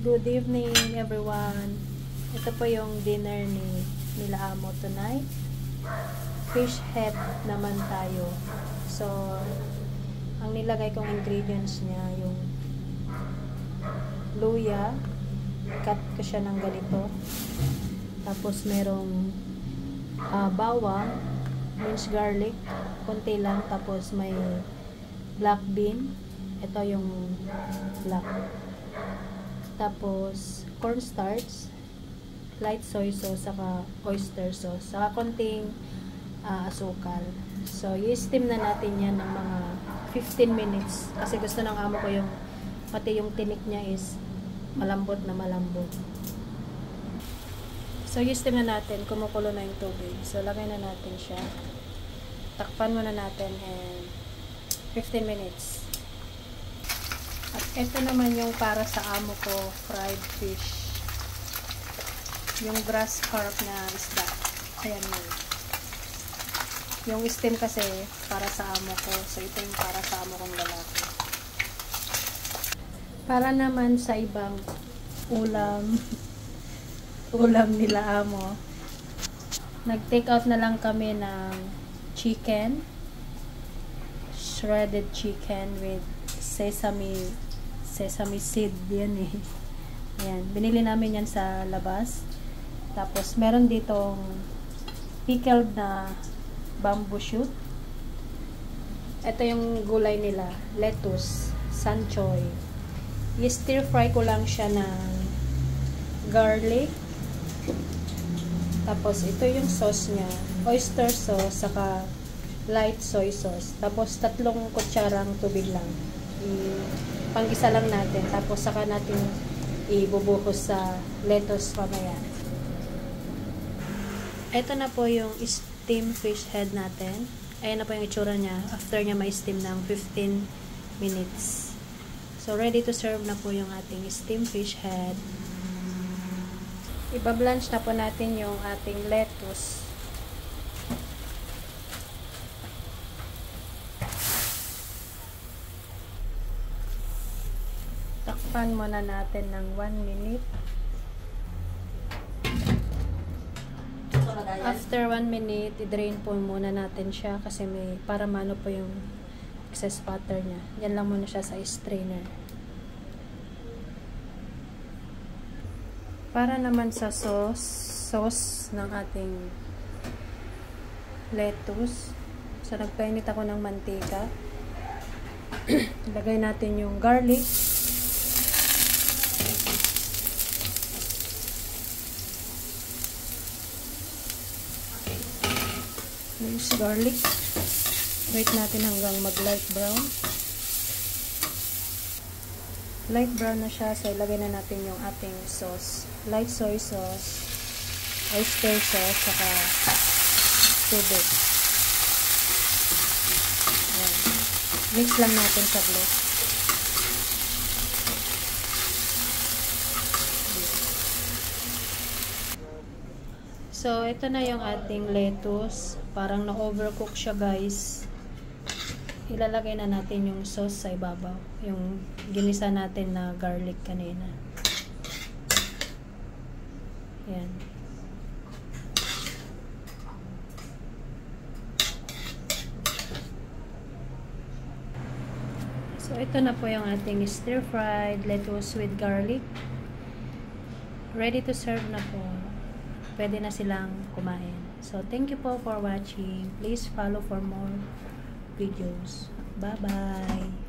Good evening everyone. Ito po yung dinner nila amo tonight. Fish head naman tayo. So, ang nilagay kong ingredients niya yung luya. Cut ko siya ng ganito. Tapos merong bawang, minced garlic, konti lang. Tapos may black bean. Ito yung black. Tapos cornstarch, light soy sauce, saka oyster sauce, saka konting asukal. So, i-steam na natin yan ng mga 15 minutes. Kasi gusto ng amo ko yung pati yung tinik niya is malambot na malambot. So, i-steam na natin. Kumukulo na yung tubig. So, lagay na natin siya. Takpan muna natin and 15 minutes. At ito naman yung para sa amo ko, fried fish. Yung grass carp na isda. Ayan yun. Yung steam kasi para sa amo ko. So, ito yung para sa amo kong lalaki. Para naman sa ibang ulam nila amo, nag-take out na lang kami ng chicken. Shredded chicken with sesame seed yan eh. Ayan, binili namin yan sa labas. Tapos meron ditong pickled na bamboo shoot. Ito yung gulay nila, lettuce, sanchoy. I-stir fry ko lang siya ng garlic. Tapos ito yung sauce niya, oyster sauce saka light soy sauce. Tapos 3 kutsarang tubig lang. Panggisa lang natin. Tapos saka natin ibubuhos sa lettuce mamaya. Ito na po yung steam fish head natin. Ayan na po yung itsura niya after niya ma-steam ng 15 minutes. So, ready to serve na po yung ating steam fish head. Iba-blanch na po natin yung ating lettuce. Takpan muna natin ng 1 minute. After 1 minute, i-drain po muna natin siya kasi may para mano po yung excess water niya. Yan lang muna siya sa strainer. Para naman sa sauce ng ating lettuce. So, nagpainit ako ng mantika. Ilagay natin yung garlic. Minced garlic. Wait natin hanggang mag light brown. Light brown na siya. So, ilagay na natin yung ating sauce. Light soy sauce, oyster sauce, saka tubig. Ayan. Mix lang natin saglit. So, ito na yung ating lettuce. Parang na-overcook siya, guys. Ilalagay na natin yung sauce sa ibabaw. Yung ginisa natin na garlic kanina. Yan. So, ito na po yung ating stir-fried lettuce with garlic. Ready to serve na po. Pwede na silang kumain. So, thank you po for watching. Please follow for more videos. Bye-bye!